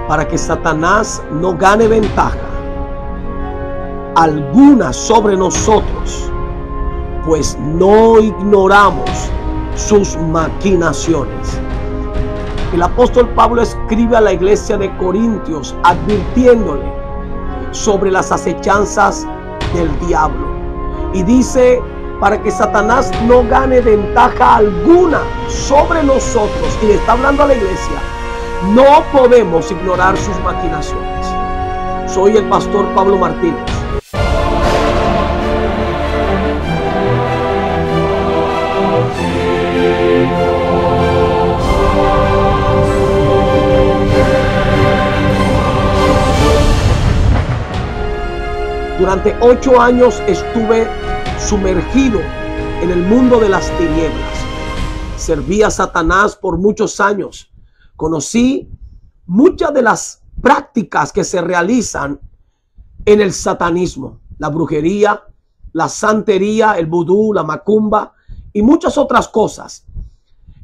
Para que Satanás no gane ventaja alguna sobre nosotros, pues no ignoramos sus maquinaciones. El apóstol Pablo escribe a la iglesia de Corintios advirtiéndole sobre las acechanzas del diablo. Y dice, para que Satanás no gane ventaja alguna sobre nosotros, y le está hablando a la iglesia, no podemos ignorar sus maquinaciones. Soy el pastor Pablo Martínez. Durante 8 años estuve sumergido en el mundo de las tinieblas. Serví a Satanás por muchos años. Conocí muchas de las prácticas que se realizan en el satanismo, la brujería, la santería, el vudú, la macumba y muchas otras cosas.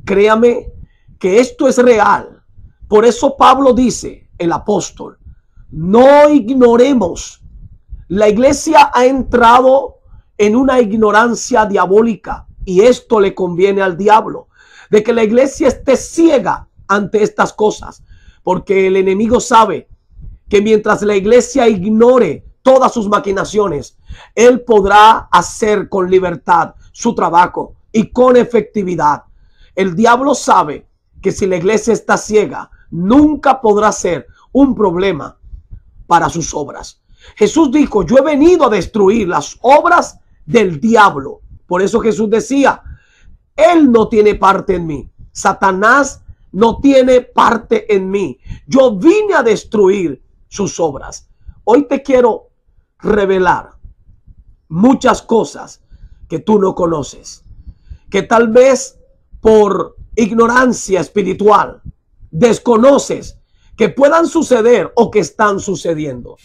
Créame que esto es real. Por eso Pablo dice, el apóstol, no ignoremos. La iglesia ha entrado en una ignorancia diabólica y esto le conviene al diablo, de que la iglesia esté ciega ante estas cosas, porque el enemigo sabe que mientras la iglesia ignore todas sus maquinaciones, él podrá hacer con libertad su trabajo y con efectividad. El diablo sabe que si la iglesia está ciega, nunca podrá ser un problema para sus obras. Jesús dijo, yo he venido a destruir las obras del diablo. Por eso Jesús decía, él no tiene parte en mí. Satanás no tiene parte en mí. Yo vine a destruir sus obras. Hoy te quiero revelar muchas cosas que tú no conoces, que tal vez por ignorancia espiritual desconoces que puedan suceder o que están sucediendo.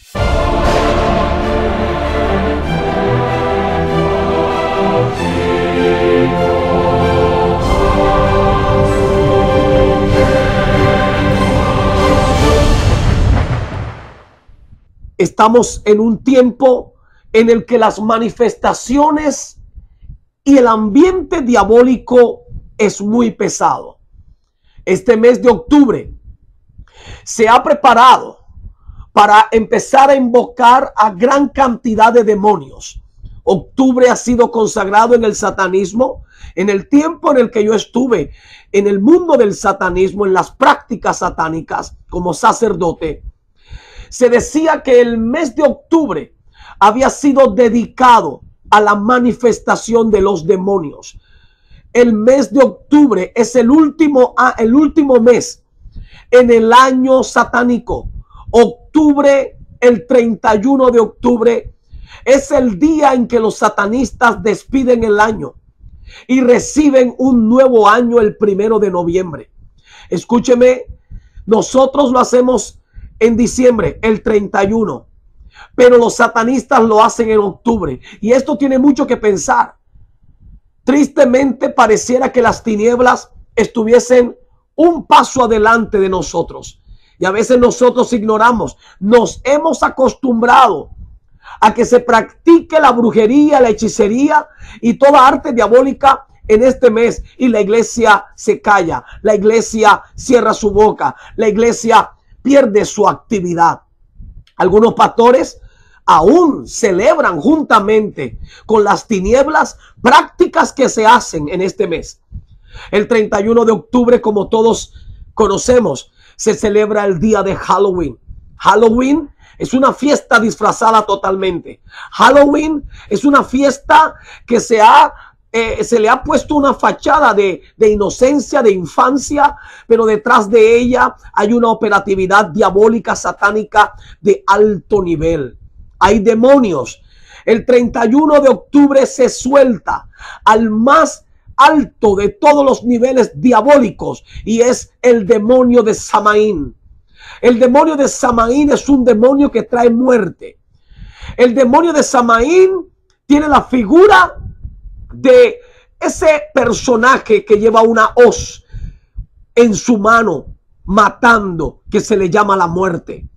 Estamos en un tiempo en el que las manifestaciones y el ambiente diabólico es muy pesado. Este mes de octubre se ha preparado para empezar a invocar a gran cantidad de demonios. Octubre ha sido consagrado en el satanismo. En el tiempo en el que yo estuve en el mundo del satanismo, en las prácticas satánicas como sacerdote, se decía que el mes de octubre había sido dedicado a la manifestación de los demonios. El mes de octubre es el último mes en el año satánico. Octubre, el 31 de octubre, es el día en que los satanistas despiden el año y reciben un nuevo año el 1 de noviembre. Escúcheme, nosotros lo hacemos en diciembre, el 31, pero los satanistas lo hacen en octubre, y esto tiene mucho que pensar. Tristemente pareciera que las tinieblas estuviesen un paso adelante de nosotros, y a veces nosotros ignoramos. Nos hemos acostumbrado a que se practique la brujería, la hechicería y toda arte diabólica en este mes, y la iglesia se calla, la iglesia cierra su boca, la iglesia pierde su actividad. Algunos pastores aún celebran juntamente con las tinieblas prácticas que se hacen en este mes. El 31 de octubre, como todos conocemos, se celebra el día de Halloween. Halloween es una fiesta disfrazada totalmente. Halloween es una fiesta que se le ha puesto una fachada de inocencia, de infancia, pero detrás de ella hay una operatividad diabólica, satánica de alto nivel. Hay demonios. El 31 de octubre se suelta al más alto de todos los niveles diabólicos y es el demonio de Samaín. El demonio de Samaín es un demonio que trae muerte. El demonio de Samaín tiene la figura de ese personaje que lleva una hoz en su mano matando, que se le llama la muerte.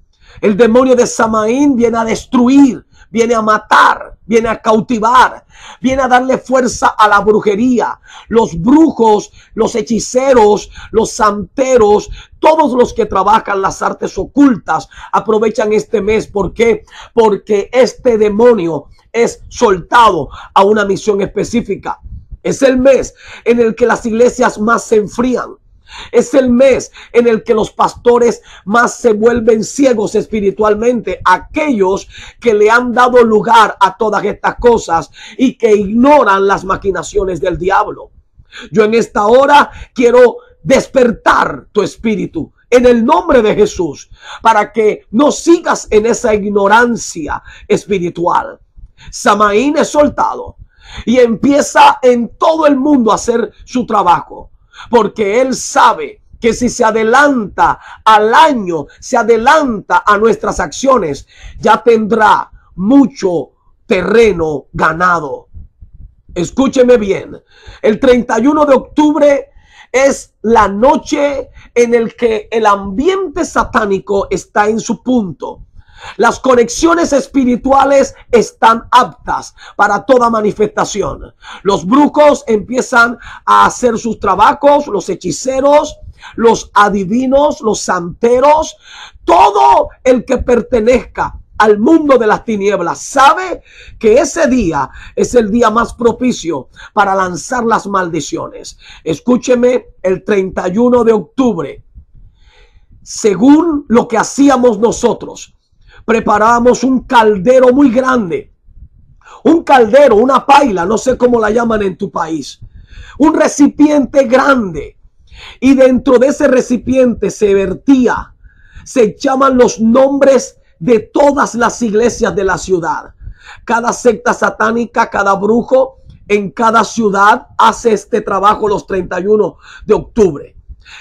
El demonio de Samaín viene a destruir, viene a matar, viene a cautivar, viene a darle fuerza a la brujería. Los brujos, los hechiceros, los santeros, todos los que trabajan las artes ocultas aprovechan este mes. ¿Por qué? Porque este demonio es soltado a una misión específica. Es el mes en el que las iglesias más se enfrían. Es el mes en el que los pastores más se vuelven ciegos espiritualmente. Aquellos que le han dado lugar a todas estas cosas y que ignoran las maquinaciones del diablo. Yo en esta hora quiero despertar tu espíritu en el nombre de Jesús, para que no sigas en esa ignorancia espiritual. Samaín es soltado y empieza en todo el mundo a hacer su trabajo, porque él sabe que si se adelanta al año, se adelanta a nuestras acciones, ya tendrá mucho terreno ganado. Escúcheme bien, el 31 de octubre es la noche en el que el ambiente satánico está en su punto. Las conexiones espirituales están aptas para toda manifestación. Los brujos empiezan a hacer sus trabajos, los hechiceros, los adivinos, los santeros, todo el que pertenezca al mundo de las tinieblas sabe que ese día es el día más propicio para lanzar las maldiciones. Escúcheme, el 31 de octubre, según lo que hacíamos nosotros, preparábamos un caldero muy grande. Un caldero, una paila, no sé cómo la llaman en tu país. Un recipiente grande. Y dentro de ese recipiente se vertía, se echaban los nombres de todas las iglesias de la ciudad. Cada secta satánica, cada brujo en cada ciudad hace este trabajo los 31 de octubre.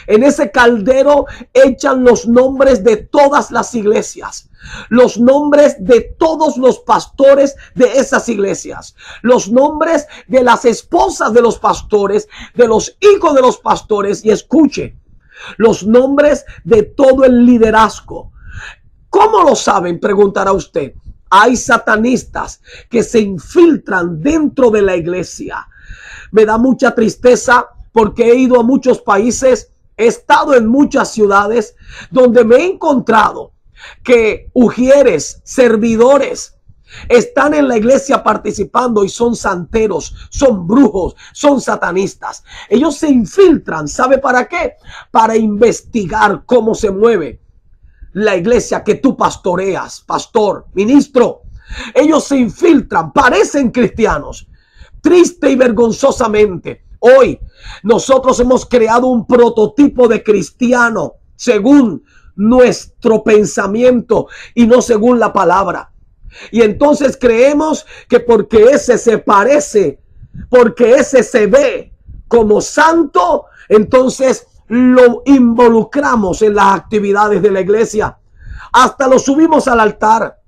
En ese caldero echan los nombres de todas las iglesias, los nombres de todos los pastores de esas iglesias, los nombres de las esposas de los pastores, de los hijos de los pastores, y escuche, los nombres de todo el liderazgo. ¿Cómo lo saben?, preguntará usted. Hay satanistas que se infiltran dentro de la iglesia. Me da mucha tristeza porque he ido a muchos países, he estado en muchas ciudades donde me he encontrado que ujieres, servidores, están en la iglesia participando y son santeros, son brujos, son satanistas. Ellos se infiltran, ¿sabe para qué? Para investigar cómo se mueve la iglesia que tú pastoreas, pastor, ministro. Ellos se infiltran, parecen cristianos. Triste y vergonzosamente, hoy nosotros hemos creado un prototipo de cristiano según nuestro pensamiento y no según la palabra. Y entonces creemos que porque ese se parece, porque ese se ve como santo, entonces lo involucramos en las actividades de la iglesia. Hasta lo subimos al altar.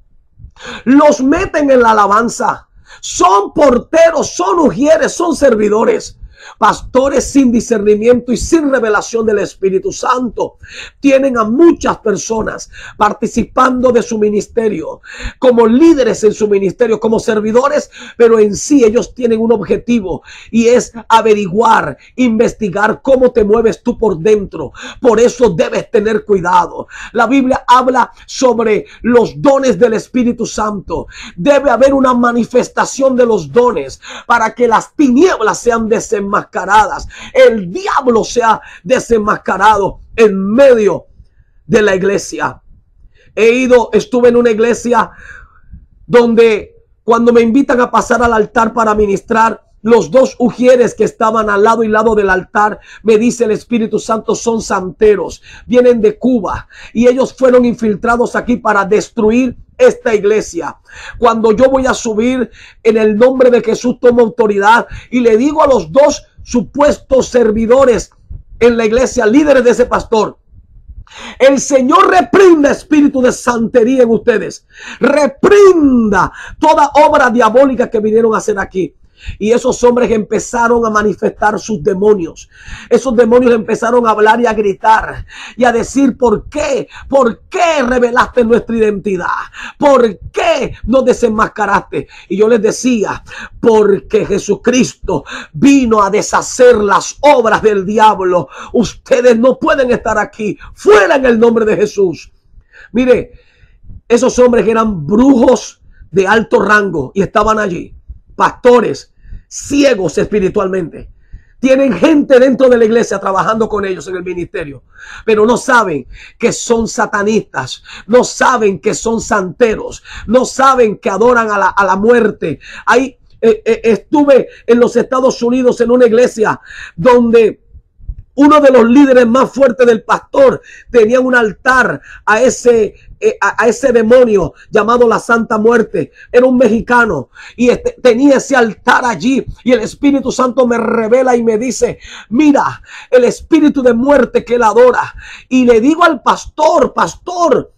Los meten en la alabanza. Son porteros, son ujieres, son servidores. Pastores sin discernimiento y sin revelación del Espíritu Santo tienen a muchas personas participando de su ministerio, como líderes en su ministerio, como servidores, pero en sí ellos tienen un objetivo y es averiguar, investigar cómo te mueves tú por dentro. Por eso debes tener cuidado. La Biblia habla sobre los dones del Espíritu Santo. Debe haber una manifestación de los dones para que las tinieblas sean desenmascaradas. desenmascaradas. El diablo se ha desenmascarado en medio de la iglesia. Estuve en una iglesia donde cuando me invitan a pasar al altar para ministrar, los dos ujieres que estaban al lado y lado del altar, me dice el Espíritu Santo, son santeros, vienen de Cuba y ellos fueron infiltrados aquí para destruir esta iglesia. Cuando yo voy a subir, en el nombre de Jesús tomo autoridad y le digo a los dos supuestos servidores en la iglesia, líderes de ese pastor: el Señor reprenda espíritu de santería en ustedes, reprenda toda obra diabólica que vinieron a hacer aquí. Y esos hombres empezaron a manifestar sus demonios. Esos demonios empezaron a hablar y a gritar y a decir: ¿por qué? ¿Por qué revelaste nuestra identidad? ¿Por qué nos desenmascaraste? Y yo les decía: porque Jesucristo vino a deshacer las obras del diablo. Ustedes no pueden estar aquí. Fuera en el nombre de Jesús. Mire, esos hombres eran brujos de alto rango y estaban allí. Pastores ciegos espiritualmente. Tienen gente dentro de la iglesia trabajando con ellos en el ministerio, pero no saben que son satanistas, no saben que son santeros, no saben que adoran a la muerte. Ahí estuve en los Estados Unidos en una iglesia donde uno de los líderes más fuertes del pastor tenía un altar a ese demonio llamado la Santa Muerte. Era un mexicano y tenía ese altar allí, y el Espíritu Santo me revela y me dice: mira el espíritu de muerte que él adora. Y le digo al pastor: pastor,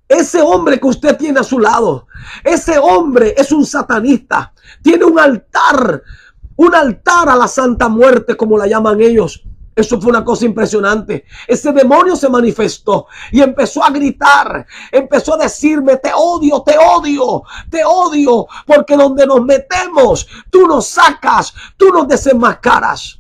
ese hombre que usted tiene a su lado, ese hombre es un satanista, tiene un altar a la Santa Muerte, como la llaman ellos. Eso fue una cosa impresionante. Ese demonio se manifestó y empezó a gritar, empezó a decirme: te odio, te odio, te odio, porque donde nos metemos, tú nos sacas, tú nos desenmascaras.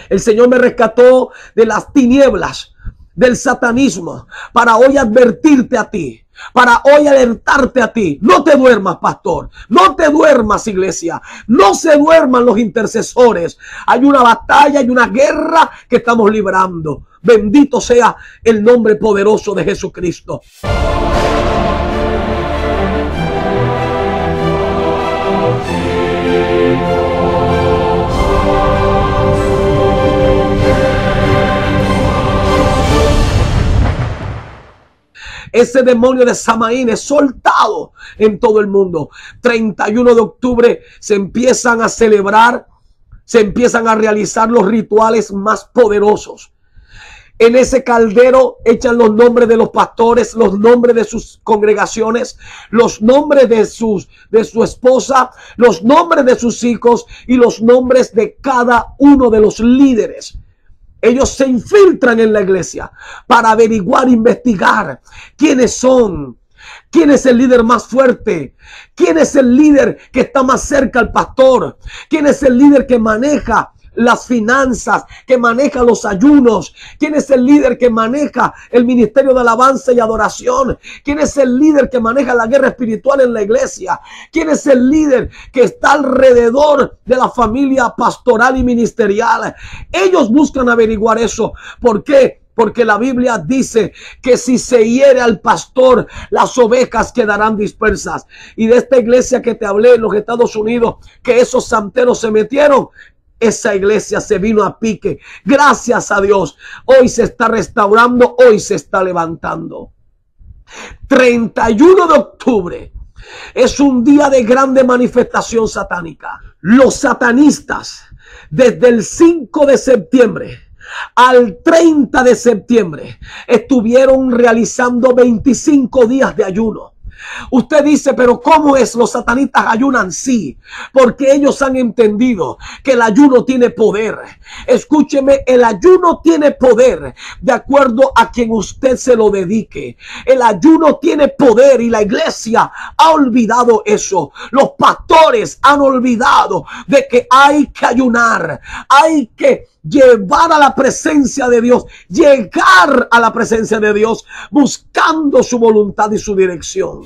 El Señor me rescató de las tinieblas, del satanismo, para hoy advertirte a ti, para hoy alertarte a ti. No te duermas, pastor, no te duermas, iglesia, no se duerman los intercesores. Hay una batalla, hay una guerra que estamos librando. Bendito sea el nombre poderoso de Jesucristo. Ese demonio de Samaín es soltado en todo el mundo. 31 de octubre se empiezan a celebrar, se empiezan a realizar los rituales más poderosos. En ese caldero echan los nombres de los pastores, los nombres de sus congregaciones, los nombres de su esposa, los nombres de sus hijos y los nombres de cada uno de los líderes. Ellos se infiltran en la iglesia para averiguar, investigar quiénes son, quién es el líder más fuerte, quién es el líder que está más cerca al pastor, quién es el líder que maneja las finanzas, que maneja los ayunos, quién es el líder que maneja el ministerio de alabanza y adoración, quién es el líder que maneja la guerra espiritual en la iglesia, quién es el líder que está alrededor de la familia pastoral y ministerial. Ellos buscan averiguar eso. ¿Por qué? Porque la Biblia dice que si se hiere al pastor, las ovejas quedarán dispersas. Y de esta iglesia que te hablé en los Estados Unidos, que esos santeros se metieron, esa iglesia se vino a pique. Gracias a Dios. Hoy se está restaurando, hoy se está levantando. 31 de octubre es un día de grande manifestación satánica. Los satanistas, desde el 5 de septiembre al 30 de septiembre, estuvieron realizando 25 días de ayuno. Usted dice: pero ¿cómo es? ¿Los satanistas ayunan? Sí, porque ellos han entendido que el ayuno tiene poder. Escúcheme, el ayuno tiene poder de acuerdo a quien usted se lo dedique. El ayuno tiene poder y la iglesia ha olvidado eso. Los pastores han olvidado de que hay que ayunar, hay que llevar a la presencia de Dios, llegar a la presencia de Dios, buscando su voluntad y su dirección.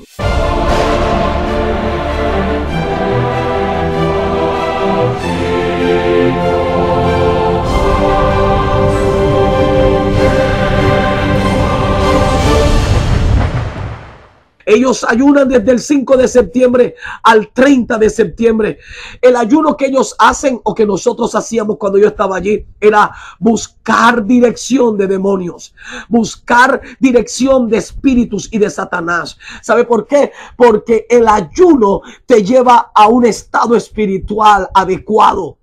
Ellos ayunan desde el 5 de septiembre al 30 de septiembre. El ayuno que ellos hacen o que nosotros hacíamos cuando yo estaba allí era buscar dirección de demonios, buscar dirección de espíritus y de Satanás. ¿Sabe por qué? Porque el ayuno te lleva a un estado espiritual adecuado.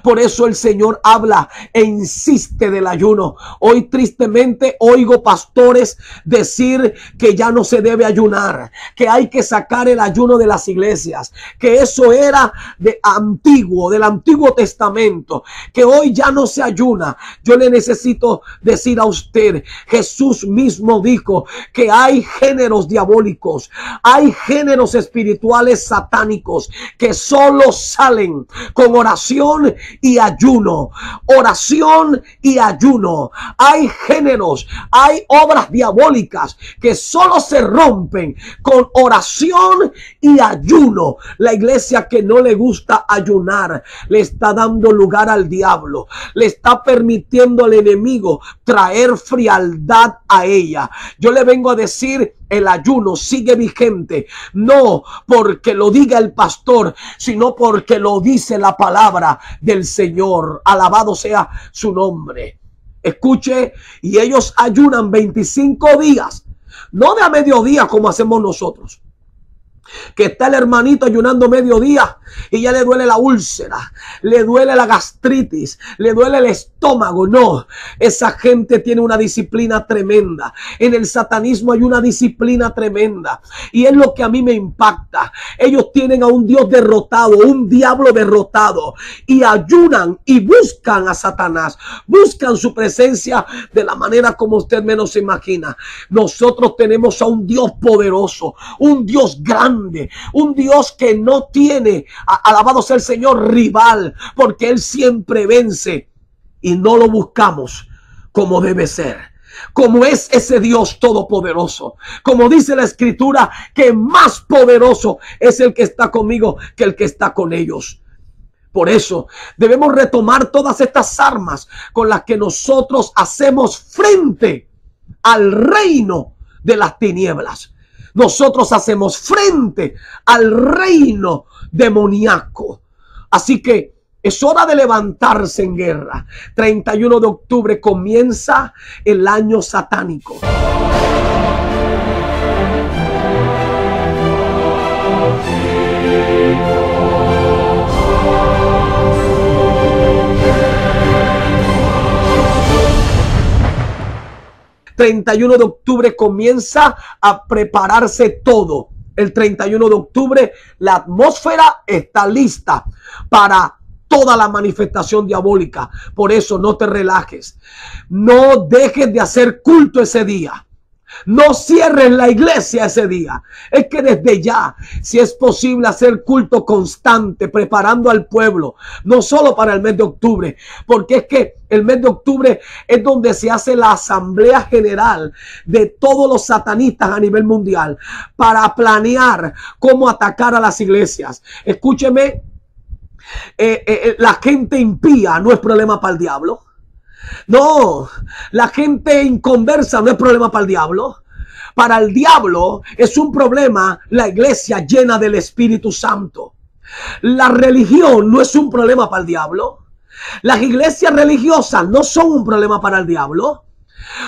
Por eso el Señor habla e insiste del ayuno. Hoy tristemente oigo pastores decir que ya no se debe ayunar, que hay que sacar el ayuno de las iglesias, que eso era del Antiguo Testamento, que hoy ya no se ayuna. Yo le necesito decir a usted, Jesús mismo dijo que hay géneros diabólicos, hay géneros espirituales satánicos que solo salen con oración y ayuno. Oración y ayuno. Hay géneros, hay obras diabólicas que solo se rompen con oración y ayuno. La iglesia que no le gusta ayunar le está dando lugar al diablo, le está permitiendo al enemigo traer frialdad a ella. Yo le vengo a decir, el ayuno sigue vigente, no porque lo diga el pastor, sino porque lo dice la palabra del Señor. Alabado sea su nombre. Escuche, y ellos ayunan 25 días, no de a mediodía como hacemos nosotros, que está el hermanito ayunando mediodía y ya le duele la úlcera, le duele la gastritis, le duele el estómago. No, esa gente tiene una disciplina tremenda. En el satanismo hay una disciplina tremenda y es lo que a mí me impacta. Ellos tienen a un Dios derrotado, un diablo derrotado, y ayunan y buscan a Satanás, buscan su presencia de la manera como usted menos se imagina. Nosotros tenemos a un Dios poderoso, un Dios grande, un Dios que no tiene, alabado sea el Señor, rival, porque Él siempre vence, y no lo buscamos como debe ser, como es ese Dios todopoderoso. Como dice la Escritura, que más poderoso es el que está conmigo que el que está con ellos. Por eso debemos retomar todas estas armas con las que nosotros hacemos frente al reino de las tinieblas. Nosotros hacemos frente al reino demoníaco. Así que es hora de levantarse en guerra. 31 de octubre comienza el año satánico. El 31 de octubre comienza a prepararse todo. El 31 de octubre la atmósfera está lista para toda la manifestación diabólica. Por eso no te relajes. No dejes de hacer culto ese día. No cierres la iglesia ese día. Es que desde ya, si es posible, hacer culto constante, preparando al pueblo, no solo para el mes de octubre, porque es que el mes de octubre es donde se hace la asamblea general de todos los satanistas a nivel mundial para planear cómo atacar a las iglesias. Escúcheme, la gente impía no es problema para el diablo. No, la gente inconversa no es problema para el diablo. Para el diablo es un problema la iglesia llena del Espíritu Santo. La religión no es un problema para el diablo. Las iglesias religiosas no son un problema para el diablo.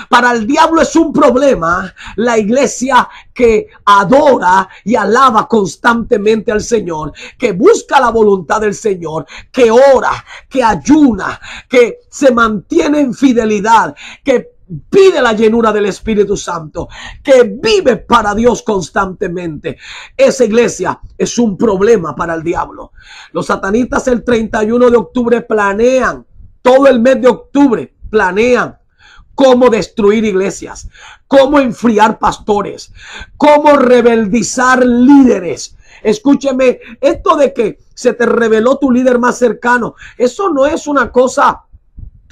Para el diablo es un problema la iglesia que adora y alaba constantemente al Señor, que busca la voluntad del Señor, que ora, que ayuna, que se mantiene en fidelidad, que pide la llenura del Espíritu Santo, que vive para Dios constantemente. Esa iglesia es un problema para el diablo. Los satanistas el 31 de octubre planean, todo el mes de octubre planean cómo destruir iglesias, cómo enfriar pastores, cómo rebeldizar líderes. Escúcheme, esto de que se te reveló tu líder más cercano, eso no es una cosa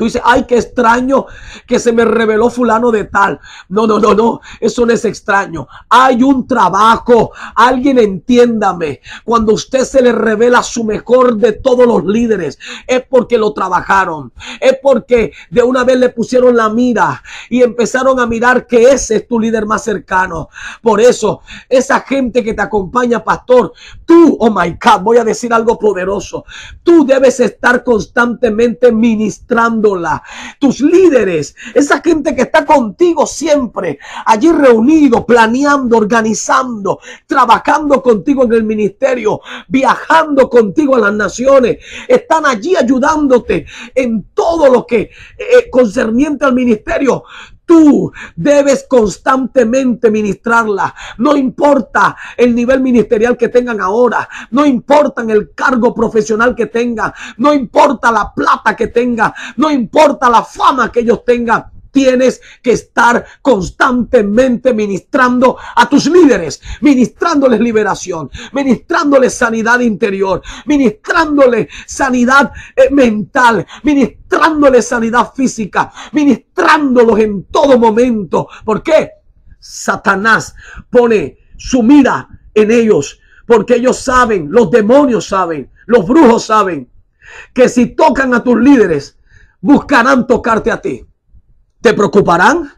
Tú dices, ay, qué extraño que se me reveló fulano de tal. No, no, no, no. Eso no es extraño. Hay un trabajo. Alguien entiéndame. Cuando usted se le revela su mejor de todos los líderes, es porque lo trabajaron. Es porque de una vez le pusieron la mira y empezaron a mirar que ese es tu líder más cercano. Por eso, esa gente que te acompaña, pastor, tú, oh my God, voy a decir algo poderoso. Tú debes estar constantemente ministrando. Tus líderes, esa gente que está contigo siempre, allí reunido, planeando, organizando, trabajando contigo en el ministerio, viajando contigo a las naciones, están allí ayudándote en todo lo que concerniente al ministerio. Tú debes constantemente ministrarla. No importa el nivel ministerial que tengan ahora. No importa el cargo profesional que tengan. No importa la plata que tengan. No importa la fama que ellos tengan. Tienes que estar constantemente ministrando a tus líderes, ministrándoles liberación, ministrándoles sanidad interior, ministrándoles sanidad mental, ministrándoles sanidad física, ministrándolos en todo momento. ¿Por qué? Satanás pone su mira en ellos, porque ellos saben, los demonios saben, los brujos saben, que si tocan a tus líderes, buscarán tocarte a ti. Te preocuparán,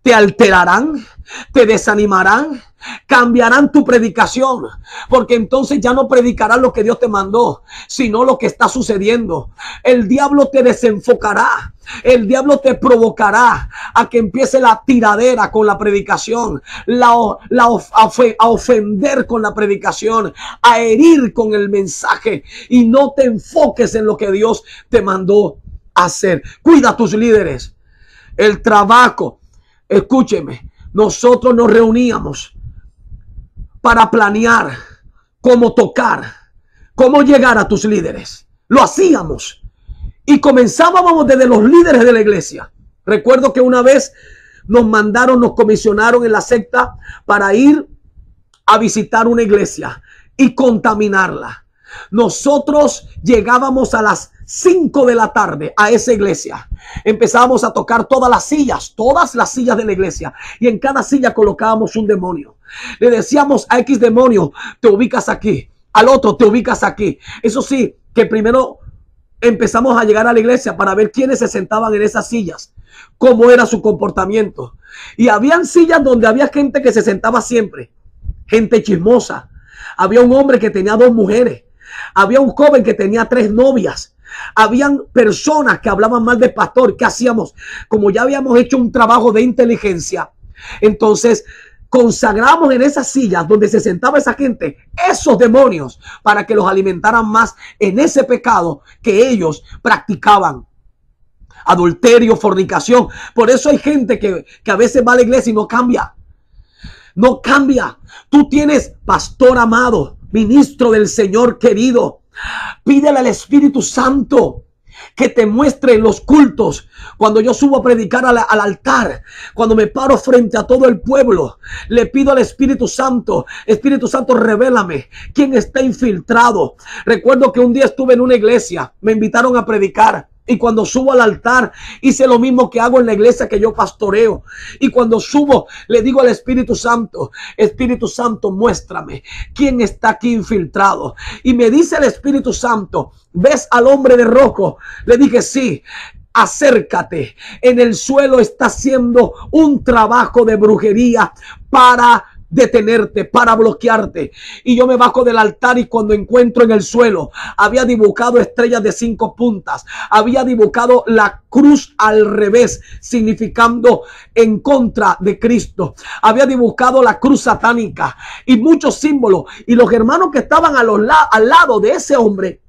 te alterarán, te desanimarán, cambiarán tu predicación, porque entonces ya no predicarás lo que Dios te mandó, sino lo que está sucediendo. El diablo te desenfocará. El diablo te provocará a que empiece la tiradera con la predicación, a ofender con la predicación, a herir con el mensaje, y no te enfoques en lo que Dios te mandó hacer. Cuida a tus líderes. El trabajo, escúcheme, nosotros nos reuníamos para planear cómo tocar, cómo llegar a tus líderes. Lo hacíamos y comenzábamos desde los líderes de la iglesia. Recuerdo que una vez nos comisionaron en la secta para ir a visitar una iglesia y contaminarla. Nosotros llegábamos a las 5 de la tarde a esa iglesia. Empezábamos a tocar todas las sillas de la iglesia, y en cada silla colocábamos un demonio. Le decíamos a X demonio, te ubicas aquí, al otro te ubicas aquí. Eso sí, que primero empezamos a llegar a la iglesia para ver quiénes se sentaban en esas sillas, cómo era su comportamiento. Y habían sillas donde había gente que se sentaba siempre, gente chismosa. Había un hombre que tenía 2 mujeres. Había un joven que tenía 3 novias. Habían personas que hablaban mal del pastor. ¿Qué hacíamos? Como ya habíamos hecho un trabajo de inteligencia, entonces consagramos en esas sillas donde se sentaba esa gente esos demonios para que los alimentaran más en ese pecado que ellos practicaban. Adulterio, fornicación. Por eso hay gente que a veces va a la iglesia y no cambia. No cambia. Tú tienes, pastor amado, ministro del Señor querido, pídele al Espíritu Santo que te muestre en los cultos. Cuando yo subo a predicar al altar, cuando me paro frente a todo el pueblo, le pido al Espíritu Santo, revélame quién está infiltrado. Recuerdo que un día estuve en una iglesia, me invitaron a predicar. Y cuando subo al altar, hice lo mismo que hago en la iglesia que yo pastoreo. Y cuando subo, le digo al Espíritu Santo, muéstrame quién está aquí infiltrado. Y me dice el Espíritu Santo, ¿ves al hombre de rojo? Le dije, sí. Acércate. En el suelo está haciendo un trabajo de brujería para detenerte, para bloquearte. Y yo me bajo del altar, y cuando encuentro en el suelo, había dibujado estrellas de 5 puntas, había dibujado la cruz al revés, significando en contra de Cristo, había dibujado la cruz satánica y muchos símbolos. Y los hermanos que estaban al lado de ese hombre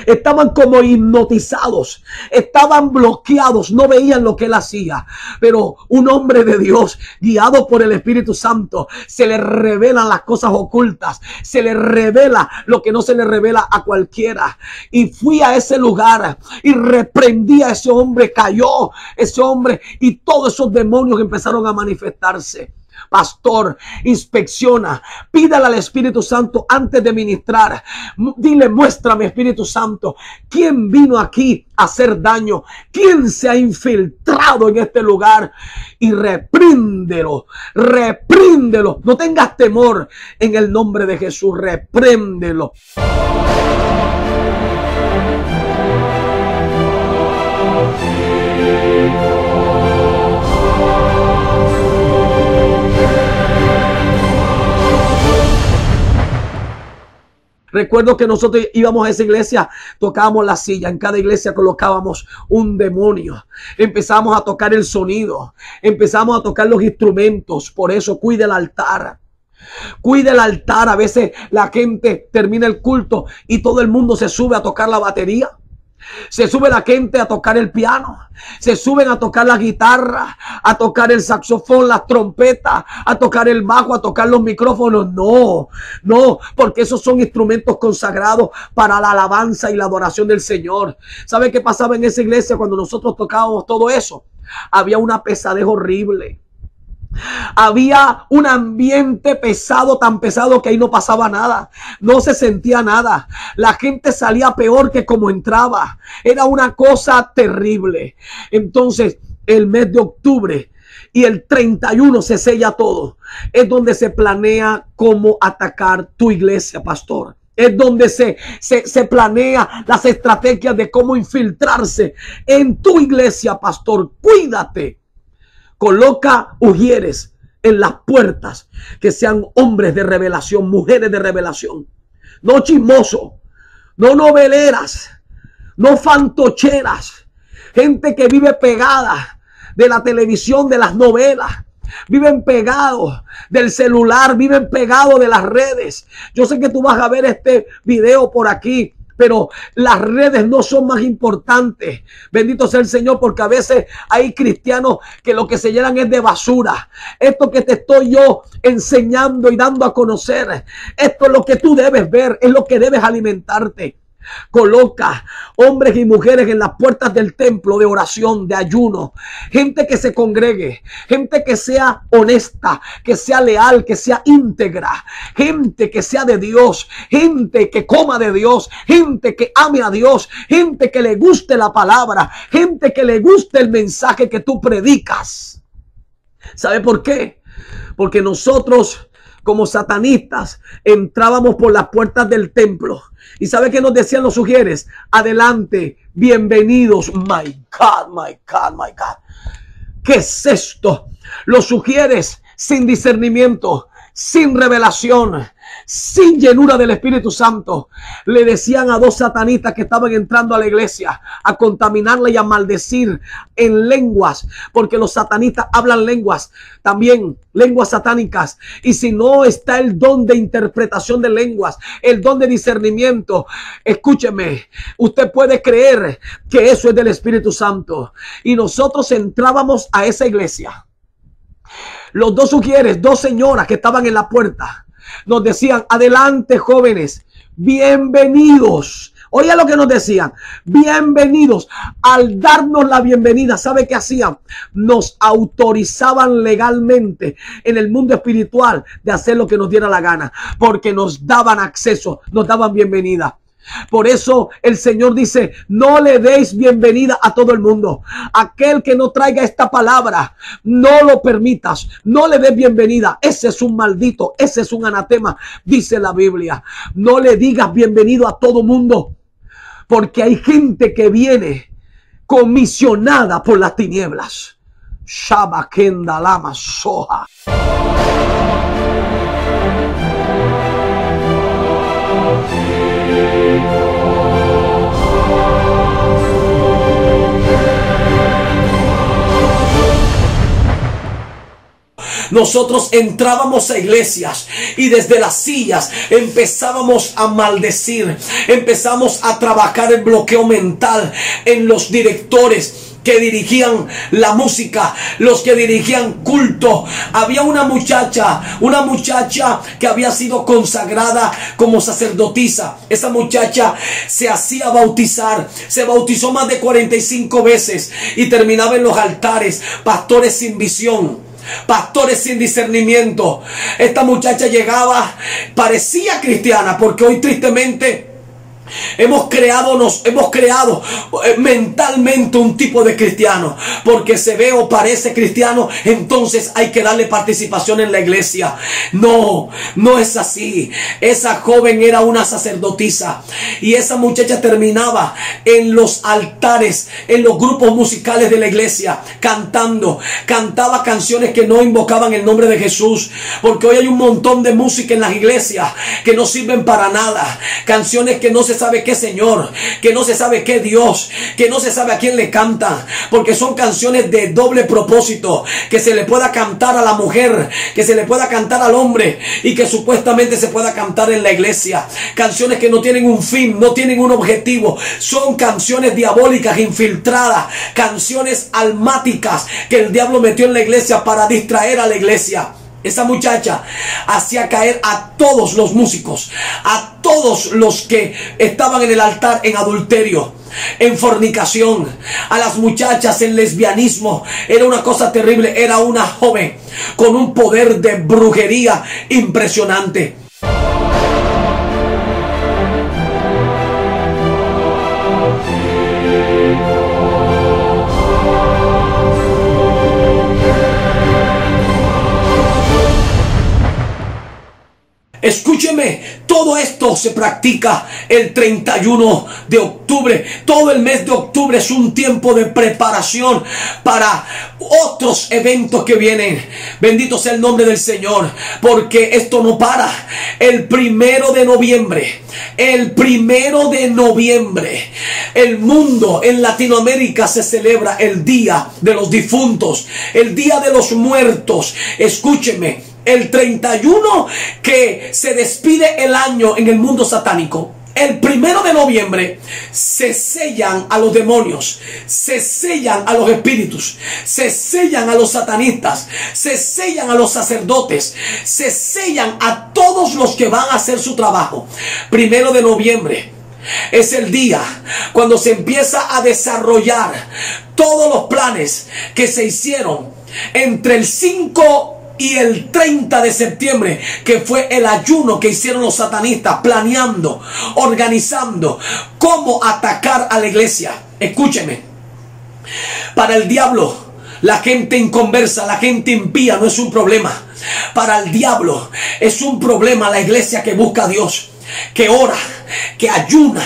estaban como hipnotizados, estaban bloqueados, no veían lo que él hacía. Pero un hombre de Dios, guiado por el Espíritu Santo, se le revelan las cosas ocultas, se le revela lo que no se le revela a cualquiera. Y fui a ese lugar y reprendí a ese hombre, cayó ese hombre y todos esos demonios empezaron a manifestarse. Pastor, inspecciona, pídale al Espíritu Santo antes de ministrar. Dile, muéstrame, Espíritu Santo, quién vino aquí a hacer daño, quién se ha infiltrado en este lugar, y repríndelo, repríndelo. No tengas temor, en el nombre de Jesús, repréndelo. Recuerdo que nosotros íbamos a esa iglesia, tocábamos la silla, en cada iglesia colocábamos un demonio. Empezamos a tocar el sonido, empezamos a tocar los instrumentos. Por eso cuide el altar. Cuide el altar. A veces la gente termina el culto y todo el mundo se sube a tocar la batería. Se sube la gente a tocar el piano, se suben a tocar la guitarra, a tocar el saxofón, las trompetas, a tocar el bajo, a tocar los micrófonos. No, no, porque esos son instrumentos consagrados para la alabanza y la adoración del Señor. ¿Sabe qué pasaba en esa iglesia cuando nosotros tocábamos todo eso? Había una pesadez horrible. Había un ambiente pesado, tan pesado que ahí no pasaba nada, no se sentía nada. La gente salía peor que como entraba. Era una cosa terrible. Entonces, el mes de octubre y el 31 se sella todo. Es donde se planea cómo atacar tu iglesia, pastor. Es donde se planea las estrategias de cómo infiltrarse en tu iglesia, pastor. Cuídate. Coloca ujieres en las puertas, que sean hombres de revelación, mujeres de revelación. No chismosos, no noveleras, no fantocheras. Gente que vive pegada de la televisión, de las novelas. Viven pegados del celular, viven pegados de las redes. Yo sé que tú vas a ver este video por aquí, pero las redes no son más importantes. Bendito sea el Señor, porque a veces hay cristianos que lo que se llenan es de basura. Esto que te estoy yo enseñando y dando a conocer, esto es lo que tú debes ver, es lo que debes alimentarte. Coloca hombres y mujeres en las puertas del templo de oración, de ayuno. Gente que se congregue, gente que sea honesta, que sea leal, que sea íntegra. Gente que sea de Dios, gente que coma de Dios, gente que ame a Dios, gente que le guste la palabra, gente que le guste el mensaje que tú predicas. ¿Sabe por qué? Porque nosotros, como satanistas, entrábamos por las puertas del templo. ¿Y sabe qué nos decían los sugieres? Adelante, bienvenidos. My God, my God, my God. ¿Qué es esto? Los sugieres sin discernimiento, sin revelación, sin llenura del Espíritu Santo, le decían a dos satanistas que estaban entrando a la iglesia a contaminarla y a maldecir en lenguas, porque los satanistas hablan lenguas, también lenguas satánicas. Y si no está el don de interpretación de lenguas, el don de discernimiento, escúcheme, usted puede creer que eso es del Espíritu Santo. Y nosotros entrábamos a esa iglesia. Los dos sugieres, dos señoras que estaban en la puerta, nos decían: adelante, jóvenes, bienvenidos. Oye lo que nos decían: bienvenidos. Al darnos la bienvenida, ¿sabe qué hacían? Nos autorizaban legalmente en el mundo espiritual de hacer lo que nos diera la gana, porque nos daban acceso, nos daban bienvenida. Por eso el Señor dice: no le deis bienvenida a todo el mundo. Aquel que no traiga esta palabra, no lo permitas, no le des bienvenida. Ese es un maldito, ese es un anatema, dice la Biblia. No le digas bienvenido a todo mundo, porque hay gente que viene comisionada por las tinieblas. Shabakenda lama soja. Nosotros entrábamos a iglesias y desde las sillas empezábamos a maldecir, empezamos a trabajar el bloqueo mental en los directores que dirigían la música, los que dirigían culto. Había una muchacha que había sido consagrada como sacerdotisa. Esa muchacha se hacía bautizar, se bautizó más de 45 veces y terminaba en los altares, pastores sin visión. pastores sin discernimiento. Esta muchacha llegaba, parecía cristiana, porque hoy tristemente hemos creado mentalmente un tipo de cristiano, porque se ve o parece cristiano, entonces hay que darle participación en la iglesia. No, no es así. Esa joven era una sacerdotisa, y esa muchacha terminaba en los altares, en los grupos musicales de la iglesia, cantaba canciones que no invocaban el nombre de Jesús, porque hoy hay un montón de música en las iglesias que no sirven para nada, canciones que no se sabe qué Señor, que no se sabe qué Dios, que no se sabe a quién le cantan, porque son canciones de doble propósito, que se le pueda cantar a la mujer, que se le pueda cantar al hombre, y que supuestamente se pueda cantar en la iglesia. Canciones que no tienen un fin, no tienen un objetivo, son canciones diabólicas infiltradas, canciones almáticas que el diablo metió en la iglesia para distraer a la iglesia. Esa muchacha hacía caer a todos los músicos, a todos los que estaban en el altar en adulterio, en fornicación, a las muchachas en lesbianismo. Era una cosa terrible. Era una joven con un poder de brujería impresionante. Escúcheme, todo esto se practica el 31 de octubre. Todo el mes de octubre es un tiempo de preparación para otros eventos que vienen. Bendito sea el nombre del Señor, porque esto no para. El 1 de noviembre, el mundo en Latinoamérica se celebra el Día de los Difuntos, el Día de los Muertos. Escúcheme, el 31 que se despide el año en el mundo satánico. El 1 de noviembre se sellan a los demonios, se sellan a los espíritus, se sellan a los satanistas, se sellan a los sacerdotes, se sellan a todos los que van a hacer su trabajo. 1 de noviembre es el día cuando se empieza a desarrollar todos los planes que se hicieron entre el 5 y el 30 de septiembre, que fue el ayuno que hicieron los satanistas, planeando, organizando cómo atacar a la iglesia. Escúcheme, para el diablo, la gente inconversa, la gente impía no es un problema. Para el diablo es un problema la iglesia que busca a Dios, que ora, que ayuna,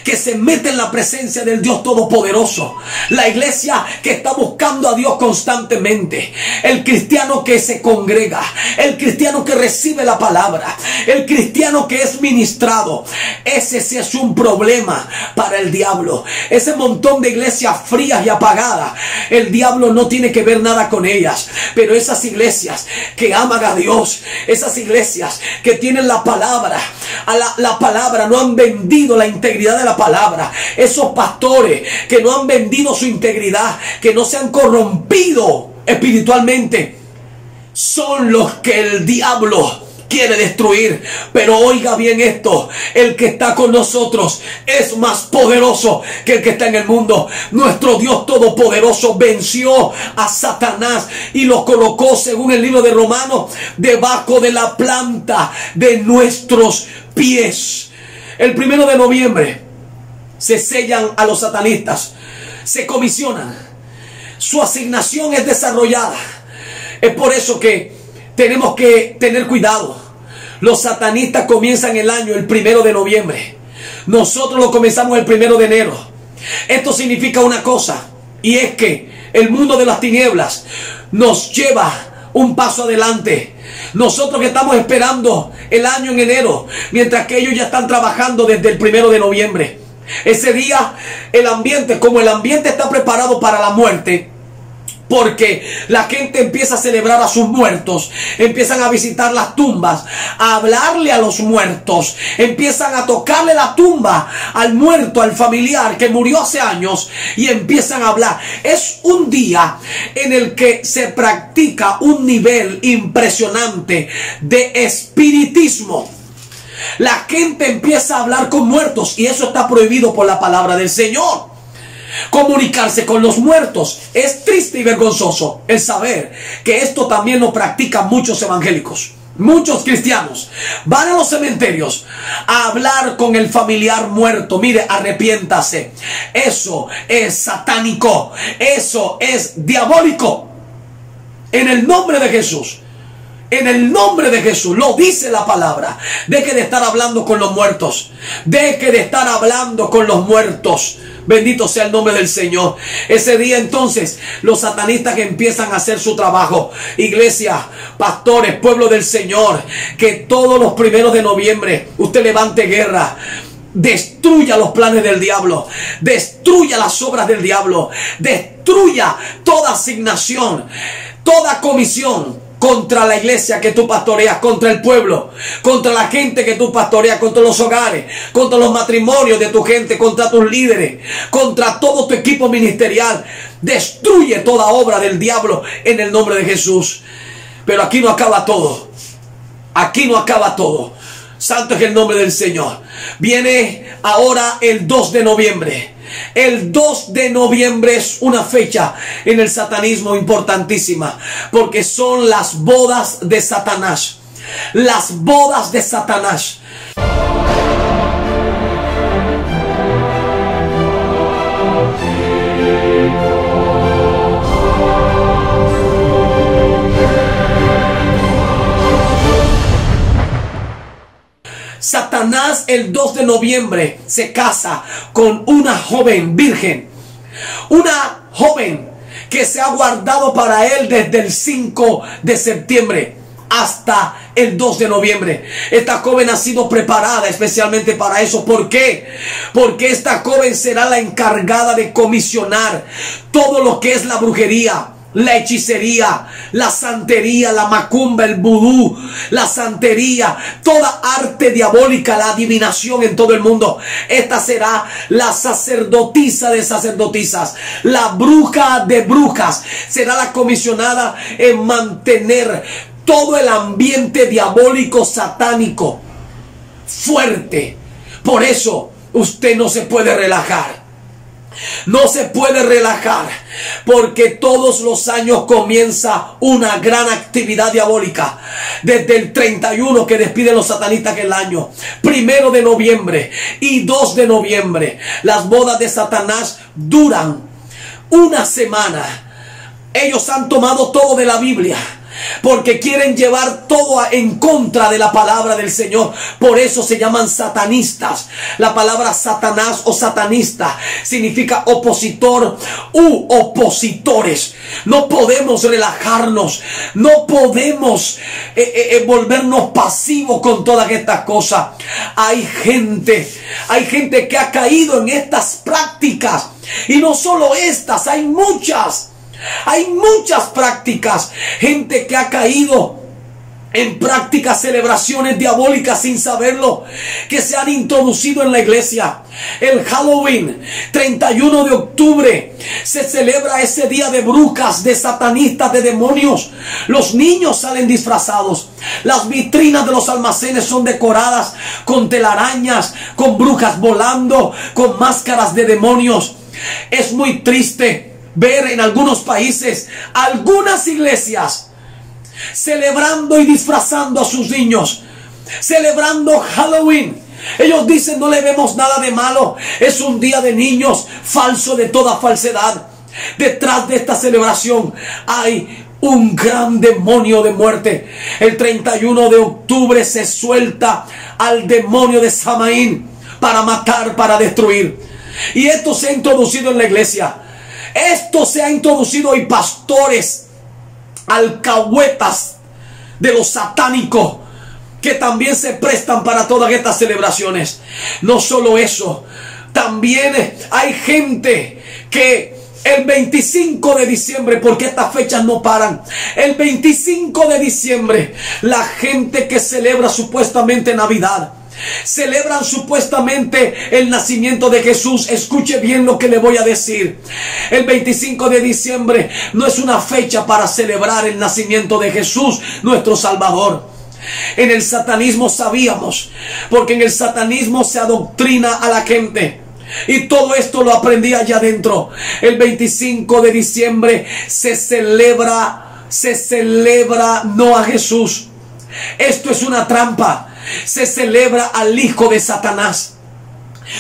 que se mete en la presencia del Dios Todopoderoso. La iglesia que está buscando a Dios constantemente. El cristiano que se congrega, el cristiano que recibe la palabra, el cristiano que es ministrado. Ese sí es un problema para el diablo. Ese montón de iglesias frías y apagadas, el diablo no tiene que ver nada con ellas. Pero esas iglesias que aman a Dios, esas iglesias que tienen la palabra, la palabra, no han vendido la integridad de la palabra. Esos pastores que no han vendido su integridad, que no se han corrompido espiritualmente, son los que el diablo quiere destruir. Pero oiga bien esto: el que está con nosotros es más poderoso que el que está en el mundo. Nuestro Dios Todopoderoso venció a Satanás y lo colocó, según el libro de Romanos, debajo de la planta de nuestros pies. El 1 de noviembre se sellan a los satanistas, se comisionan, su asignación es desarrollada. Es por eso que tenemos que tener cuidado. Los satanistas comienzan el año el 1 de noviembre. Nosotros lo comenzamos el 1 de enero. Esto significa una cosa, y es que el mundo de las tinieblas nos lleva un paso adelante. Nosotros que estamos esperando el año en enero, mientras que ellos ya están trabajando desde el 1 de noviembre. Ese día el ambiente, como el ambiente está preparado para la muerte, porque la gente empieza a celebrar a sus muertos, empiezan a visitar las tumbas, a hablarle a los muertos, empiezan a tocarle la tumba al muerto, al familiar que murió hace años, y empiezan a hablar. Es un día en el que se practica un nivel impresionante de espiritismo. La gente empieza a hablar con muertos, y eso está prohibido por la palabra del Señor. comunicarse con los muertos. Es triste y vergonzoso el saber que esto también lo practican muchos evangélicos. Muchos cristianos van a los cementerios a hablar con el familiar muerto. Mire, arrepiéntase. Eso es satánico. Eso es diabólico. En el nombre de Jesús. En el nombre de Jesús, lo dice la palabra. Deje de estar hablando con los muertos. Deje de estar hablando con los muertos. Bendito sea el nombre del Señor. Ese día entonces los satanistas que empiezan a hacer su trabajo. Iglesia, pastores, pueblo del Señor, que todos los primeros de noviembre usted levante guerra. Destruya los planes del diablo. Destruya las obras del diablo. Destruya toda asignación, toda comisión contra la iglesia que tú pastoreas, contra el pueblo, contra la gente que tú pastoreas, contra los hogares, contra los matrimonios de tu gente, contra tus líderes, contra todo tu equipo ministerial. Destruye toda obra del diablo en el nombre de Jesús. Pero aquí no acaba todo. Aquí no acaba todo. Santo es el nombre del Señor. Viene ahora el 2 de noviembre. El 2 de noviembre es una fecha en el satanismo importantísima, porque son las bodas de Satanás. Las bodas de Satanás. Satanás el 2 de noviembre se casa con una joven virgen. Una joven que se ha guardado para él desde el 5 de septiembre hasta el 2 de noviembre. Esta joven ha sido preparada especialmente para eso. ¿Por qué? Porque esta joven será la encargada de comisionar todo lo que es la brujería, la hechicería, la santería, la macumba, el vudú, la santería, toda arte diabólica, la adivinación en todo el mundo. Esta será la sacerdotisa de sacerdotisas, la bruja de brujas. Será la comisionada en mantener todo el ambiente diabólico satánico fuerte. Por eso usted no se puede relajar. No se puede relajar, porque todos los años comienza una gran actividad diabólica. Desde el 31 que despiden los satanistas el año, 1 de noviembre y 2 de noviembre, las bodas de Satanás duran una semana. Ellos han tomado todo de la Biblia, porque quieren llevar todo en contra de la palabra del Señor. Por eso se llaman satanistas. La palabra Satanás o satanista significa opositor u opositores. No podemos relajarnos. No podemos volvernos pasivos con todas estas cosas. Hay gente que ha caído en estas prácticas. Y no solo estas, hay muchas. Hay muchas prácticas. Gente que ha caído en prácticas, celebraciones diabólicas sin saberlo, que se han introducido en la iglesia. El Halloween, 31 de octubre, se celebra ese día de brujas, de satanistas, de demonios. Los niños salen disfrazados. Las vitrinas de los almacenes son decoradas con telarañas, con brujas volando, con máscaras de demonios. Es muy triste ver en algunos países algunas iglesias celebrando y disfrazando a sus niños, celebrando Halloween. Ellos dicen: no le vemos nada de malo, es un día de niños, falso de toda falsedad. Detrás de esta celebración hay un gran demonio de muerte. El 31 de octubre se suelta al demonio de Samaín para matar, para destruir. Y esto se ha introducido en la iglesia. Esto se ha introducido, y pastores alcahuetas de lo satánico que también se prestan para todas estas celebraciones. No solo eso, también hay gente que el 25 de diciembre, porque estas fechas no paran, el 25 de diciembre, la gente que celebra supuestamente Navidad, celebran supuestamente el nacimiento de Jesús. Escuche bien lo que le voy a decir. El 25 de diciembre no es una fecha para celebrar el nacimiento de Jesús, nuestro Salvador. En el satanismo sabíamos, porque en el satanismo se adoctrina a la gente. Y todo esto lo aprendí allá adentro. El 25 de diciembre se celebra no a Jesús. Esto es una trampa. Se celebra al hijo de Satanás.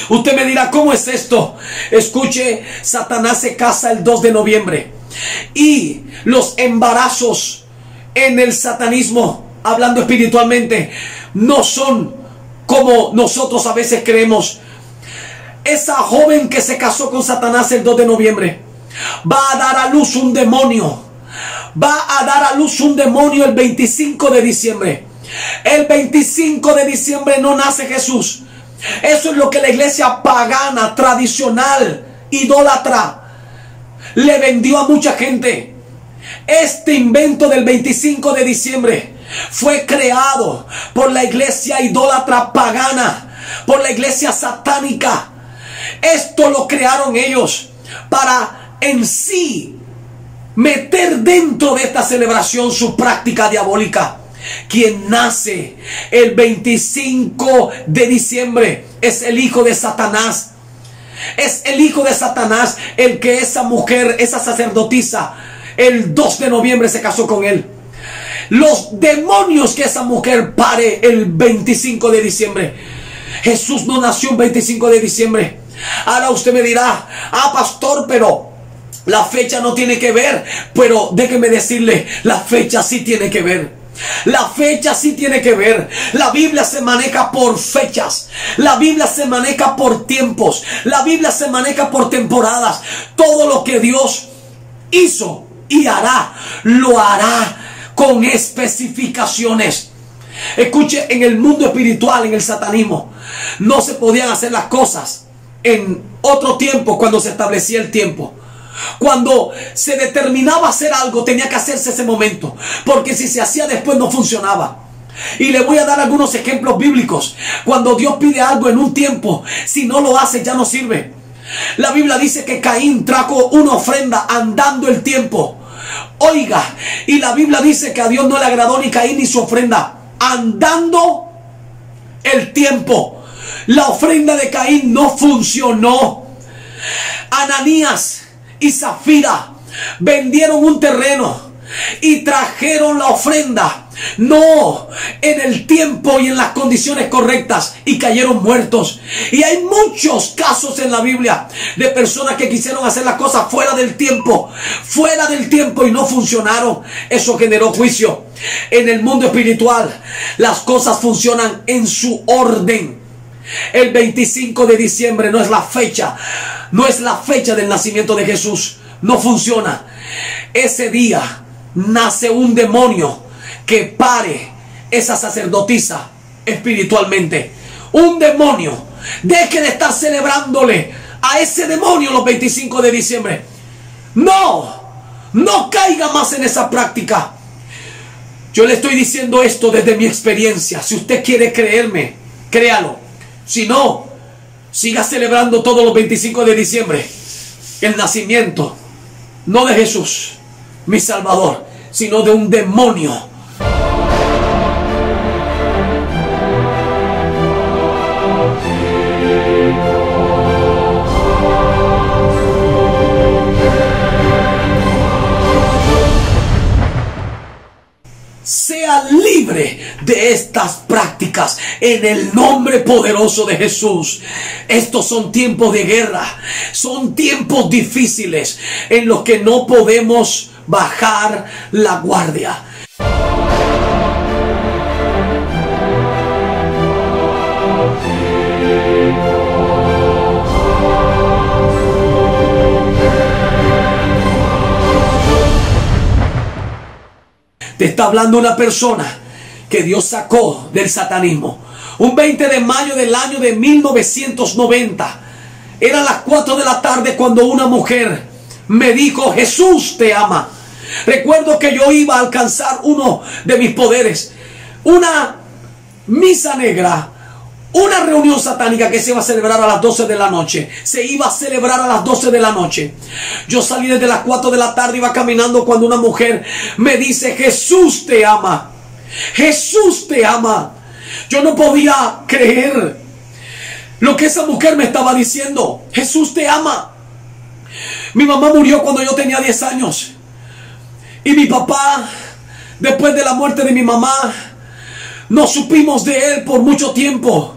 Usted me dirá, ¿cómo es esto? Escuche, Satanás se casa el 2 de noviembre. Y los embarazos en el satanismo, hablando espiritualmente, no son como nosotros a veces creemos. Esa joven que se casó con Satanás el 2 de noviembre va a dar a luz un demonio. Va a dar a luz un demonio el 25 de diciembre. El 25 de diciembre no nace Jesús. Eso es lo que la iglesia pagana, tradicional, idólatra, le vendió a mucha gente. Este invento del 25 de diciembre fue creado por la iglesia idólatra pagana, por la iglesia satánica. Esto lo crearon ellos para en sí meter dentro de esta celebración su práctica diabólica. Quien nace el 25 de diciembre es el hijo de Satanás. Es el hijo de Satanás el que esa mujer, esa sacerdotisa, el 2 de noviembre se casó con él. Los demonios que esa mujer pare el 25 de diciembre. Jesús no nació el 25 de diciembre. Ahora usted me dirá, pastor, pero la fecha no tiene que ver. Pero déjeme decirle, la fecha sí tiene que ver. La fecha sí tiene que ver. La Biblia se maneja por fechas. La Biblia se maneja por tiempos. La Biblia se maneja por temporadas. Todo lo que Dios hizo y hará, lo hará con especificaciones. Escuche, en el mundo espiritual, en el satanismo, no se podían hacer las cosas en otro tiempo cuando se establecía el tiempo. Cuando se determinaba hacer algo, tenía que hacerse ese momento, porque si se hacía después no funcionaba. Y le voy a dar algunos ejemplos bíblicos. Cuando Dios pide algo en un tiempo, si no lo hace ya no sirve. La Biblia dice que Caín trajo una ofrenda andando el tiempo. Oiga, y la Biblia dice que a Dios no le agradó ni Caín ni su ofrenda, andando el tiempo. La ofrenda de Caín no funcionó. Ananías y Zafira vendieron un terreno y trajeron la ofrenda, no en el tiempo y en las condiciones correctas, y cayeron muertos. Y hay muchos casos en la Biblia de personas que quisieron hacer las cosas fuera del tiempo y no funcionaron. Eso generó juicio. En el mundo espiritual las cosas funcionan en su orden. El 25 de diciembre no es la fecha, no es la fecha del nacimiento de Jesús. No funciona. Ese día nace un demonio que pare esa sacerdotisa espiritualmente. Un demonio. Deje de estar celebrándole a ese demonio los 25 de diciembre. No caiga más en esa práctica. Yo le estoy diciendo esto desde mi experiencia. Si usted quiere creerme, créalo. Si no, siga celebrando todos los 25 de diciembre el nacimiento, no de Jesús, mi Salvador, sino de un demonio. Sea libre de estas prácticas en el nombre poderoso de Jesús. Estos son tiempos de guerra, son tiempos difíciles en los que no podemos bajar la guardia. Te está hablando una persona que Dios sacó del satanismo. Un 20 de mayo del año de 1990. Eran las 4 de la tarde cuando una mujer me dijo: Jesús te ama. Recuerdo que yo iba a alcanzar uno de mis poderes. Una misa negra. Una reunión satánica que se iba a celebrar a las 12 de la noche. Se iba a celebrar a las 12 de la noche. Yo salí desde las 4 de la tarde, iba caminando cuando una mujer me dice: Jesús te ama. Jesús te ama. Yo no podía creer. lo que esa mujer me estaba diciendo. Jesús te ama. Mi mamá murió cuando yo tenía 10 años. Y mi papá, después de la muerte de mi mamá, no supimos de él por mucho tiempo.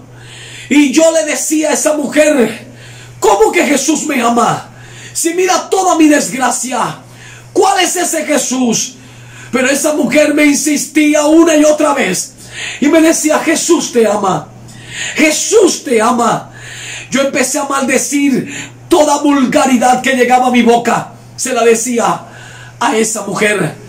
Y yo le decía a esa mujer, ¿cómo que Jesús me ama? Si mira toda mi desgracia, ¿cuál es ese Jesús? Pero esa mujer me insistía una y otra vez y me decía, Jesús te ama. Jesús te ama. Yo empecé a maldecir toda vulgaridad que llegaba a mi boca. Se la decía a esa mujer.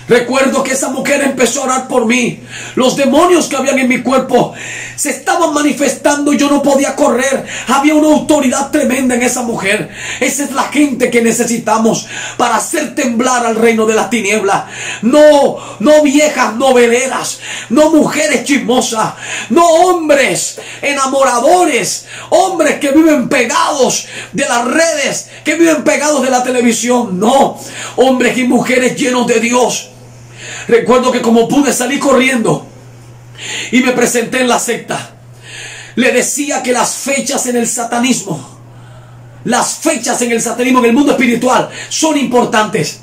Recuerdo que esa mujer empezó a orar por mí. Los demonios que habían en mi cuerpo se estaban manifestando y yo no podía correr. Había una autoridad tremenda en esa mujer. Esa es la gente que necesitamos para hacer temblar al reino de la tiniebla. No viejas noveleras, no mujeres chismosas, no hombres enamoradores, hombres que viven pegados de las redes, que viven pegados de la televisión. No, hombres y mujeres llenos de Dios. Recuerdo que como pude salir corriendo y me presenté en la secta, le decía que las fechas en el satanismo, en el mundo espiritual, son importantes.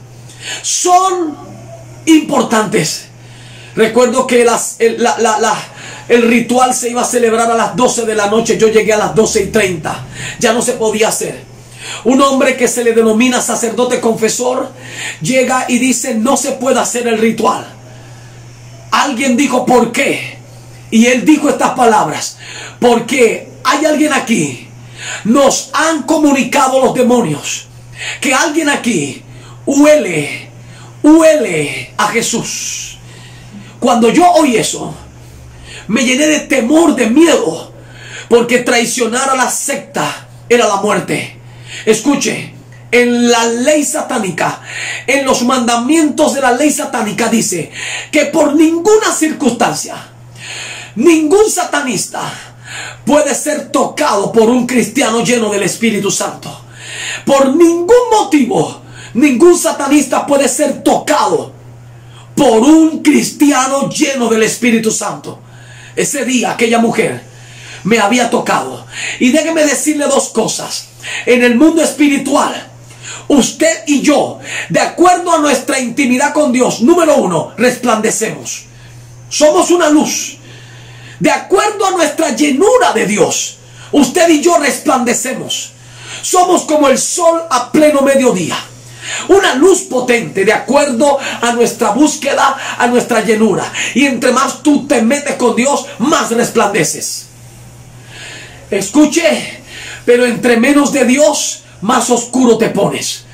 Son importantes. Recuerdo que el ritual se iba a celebrar a las 12 de la noche. Yo llegué a las 12:30. Ya no se podía hacer. Un hombre que se le denomina sacerdote confesor llega y dice, no se puede hacer el ritual. Alguien dijo, ¿por qué? Y él dijo estas palabras: porque hay alguien aquí, nos han comunicado los demonios, que alguien aquí huele a Jesús. Cuando yo oí eso, me llené de temor, de miedo, porque traicionar a la secta era la muerte. Escuche, en la ley satánica, en los mandamientos de la ley satánica dice que por ninguna circunstancia, ningún satanista puede ser tocado por un cristiano lleno del Espíritu Santo. Por ningún motivo, ningún satanista puede ser tocado por un cristiano lleno del Espíritu Santo. Ese día aquella mujer me había tocado. Y déjeme decirle dos cosas. En el mundo espiritual, usted y yo, de acuerdo a nuestra intimidad con Dios, número uno, resplandecemos. Somos una luz. De acuerdo a nuestra llenura de Dios, usted y yo resplandecemos. Somos como el sol a pleno mediodía. Una luz potente de acuerdo a nuestra búsqueda, a nuestra llenura. Y entre más tú te metes con Dios, más resplandeces. Escuche, pero entre menos de Dios, más oscuro te pones.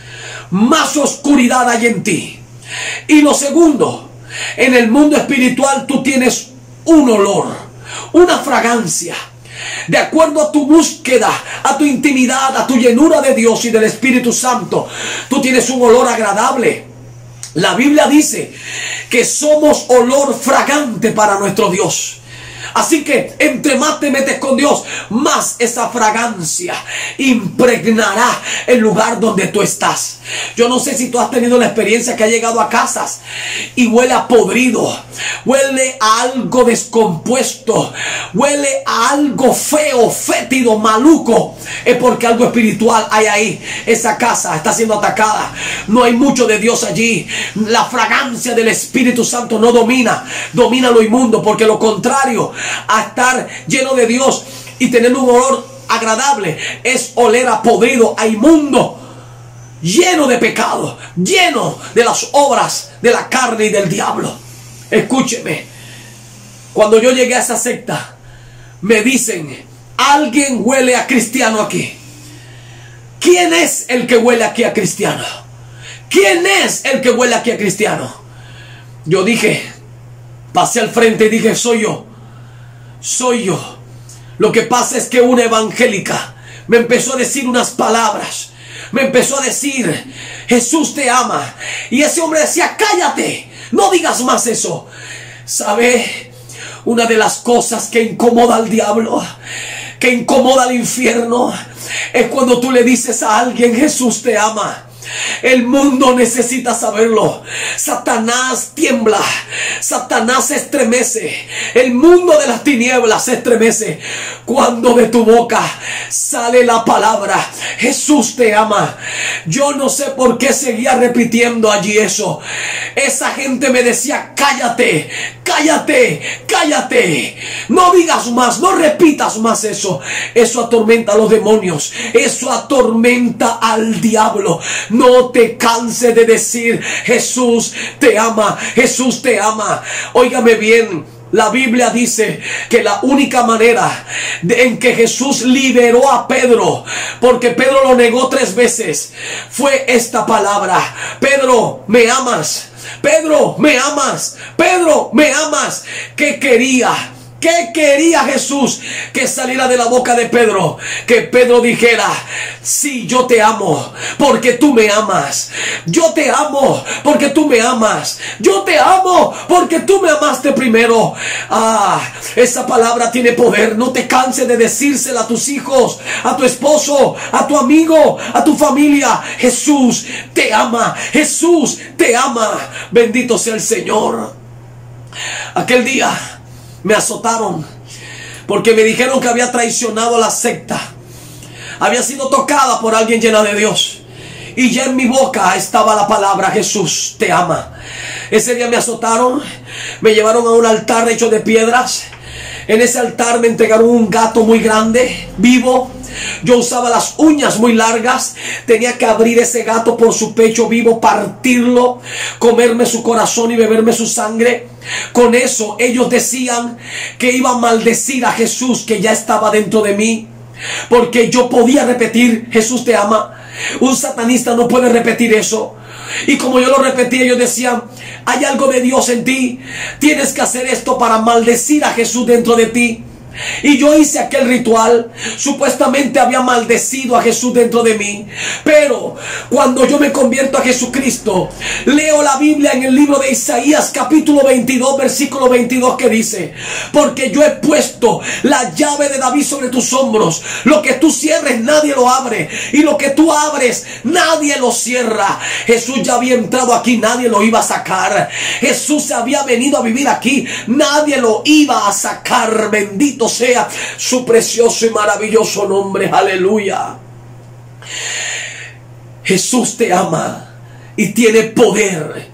Más oscuridad hay en ti. Y lo segundo, en el mundo espiritual tú tienes un olor, una fragancia. De acuerdo a tu búsqueda, a tu intimidad, a tu llenura de Dios y del Espíritu Santo, tú tienes un olor agradable. La Biblia dice que somos olor fragante para nuestro Dios. Así que entre más te metes con Dios, más esa fragancia impregnará el lugar donde tú estás. Yo no sé si tú has tenido la experiencia que has llegado a casas y huele a podrido, huele a algo descompuesto, huele a algo feo, fétido, maluco. Es porque algo espiritual hay ahí. Esa casa está siendo atacada. No hay mucho de Dios allí. La fragancia del Espíritu Santo no domina lo inmundo, porque lo contrario a estar lleno de Dios y tener un olor agradable es oler a podrido, a inmundo, lleno de pecado, lleno de las obras de la carne y del diablo. Escúcheme, cuando yo llegué a esa secta, me dicen, alguien huele a cristiano aquí. ¿Quién es el que huele aquí a cristiano? ¿Quién es el que huele aquí a cristiano? Yo dije, pasé al frente y dije, soy yo. Soy yo. Lo que pasa es que una evangélica me empezó a decir unas palabras. Me empezó a decir, Jesús te ama. Y ese hombre decía, cállate, no digas más eso. ¿Sabe? Una de las cosas que incomoda al diablo, que incomoda al infierno, es cuando tú le dices a alguien, Jesús te ama. El mundo necesita saberlo. Satanás tiembla. Satanás se estremece. El mundo de las tinieblas se estremece cuando de tu boca sale la palabra: Jesús te ama. Yo no sé por qué seguía repitiendo allí eso. Esa gente me decía: cállate, cállate, cállate. No digas más, no repitas más eso. Eso atormenta a los demonios. Eso atormenta al diablo. No te canses de decir: Jesús te ama, Jesús te ama. Óigame bien, la Biblia dice que la única manera en que Jesús liberó a Pedro, porque Pedro lo negó 3 veces, fue esta palabra: Pedro, ¿me amas? Pedro, ¿me amas? Pedro, ¿me amas? ¿Qué quería? ¿Qué quería Jesús? Que saliera de la boca de Pedro, que Pedro dijera: sí, yo te amo porque tú me amas. Yo te amo porque tú me amas. Yo te amo porque tú me amaste primero. Esa palabra tiene poder. No te canses de decírsela a tus hijos, a tu esposo, a tu amigo, a tu familia: Jesús te ama, Jesús te ama. Bendito sea el Señor. Aquel día me azotaron porque me dijeron que había traicionado a la secta. Había sido tocada por alguien llena de Dios. Y ya en mi boca estaba la palabra: Jesús te ama. Ese día me azotaron. Me llevaron a un altar hecho de piedras. En ese altar me entregaron un gato muy grande, vivo. Yo usaba las uñas muy largas. Tenía que abrir ese gato por su pecho vivo, partirlo, comerme su corazón y beberme su sangre. Con eso ellos decían que iba a maldecir a Jesús, que ya estaba dentro de mí, porque yo podía repetir: Jesús te ama. Un satanista no puede repetir eso. Y como yo lo repetía, ellos decían: hay algo de Dios en ti, tienes que hacer esto para maldecir a Jesús dentro de ti. Y yo hice aquel ritual. Supuestamente había maldecido a Jesús dentro de mí. Pero cuando yo me convierto a Jesucristo, leo la Biblia en el libro de Isaías capítulo 22 versículo 22, que dice: porque yo he puesto la llave de David sobre tus hombros. Lo que tú cierres nadie lo abre, y lo que tú abres nadie lo cierra. Jesús ya había entrado aquí, nadie lo iba a sacar. Jesús había venido a vivir aquí, nadie lo iba a sacar. Bendito sea su precioso y maravilloso nombre. Aleluya. Jesús te ama y tiene poder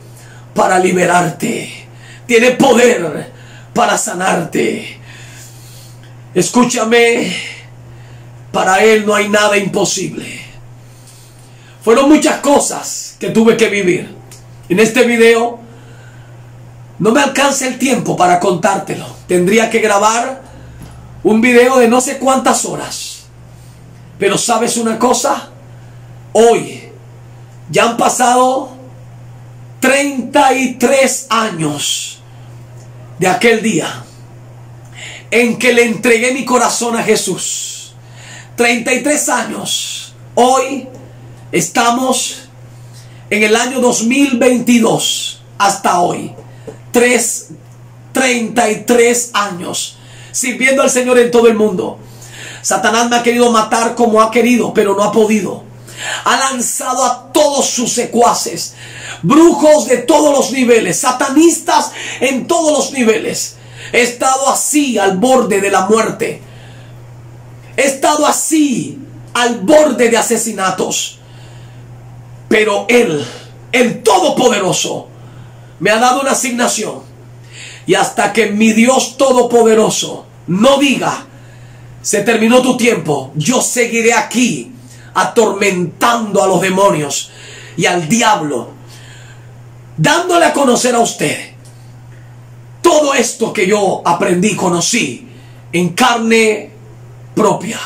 para liberarte. Tiene poder para sanarte. Escúchame, para Él no hay nada imposible. Fueron muchas cosas que tuve que vivir. En este video no me alcanza el tiempo para contártelo. Tendría que grabar un video de no sé cuántas horas. Pero ¿sabes una cosa? Hoy ya han pasado 33 años de aquel día en que le entregué mi corazón a Jesús. 33 años. Hoy estamos en el año 2022 hasta hoy. 33 años sirviendo al Señor en todo el mundo. Satanás me ha querido matar como ha querido, pero no ha podido. Ha lanzado a todos sus secuaces, brujos de todos los niveles, satanistas en todos los niveles. He estado así al borde de la muerte. He estado así al borde de asesinatos. Pero Él, el Todopoderoso, me ha dado una asignación. Y hasta que mi Dios Todopoderoso no diga: se terminó tu tiempo, yo seguiré aquí atormentando a los demonios y al diablo, dándole a conocer a usted todo esto que yo aprendí, conocí en carne propia.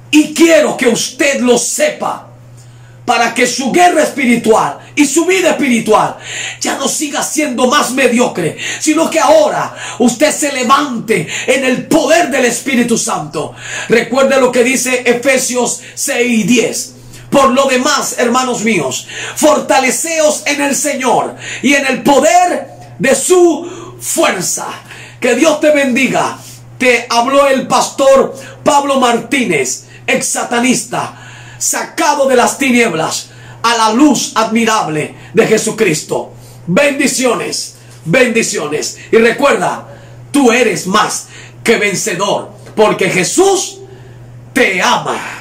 Y quiero que usted lo sepa, para que su guerra espiritual y su vida espiritual ya no siga siendo más mediocre, sino que ahora usted se levante en el poder del Espíritu Santo. Recuerde lo que dice Efesios 6:10. Por lo demás, hermanos míos, fortaleceos en el Señor y en el poder de su fuerza. Que Dios te bendiga. Te habló el pastor Pablo Martínez, ex satanista, sacado de las tinieblas a la luz admirable de Jesucristo. Bendiciones, bendiciones. Y recuerda, tú eres más que vencedor, porque Jesús te ama.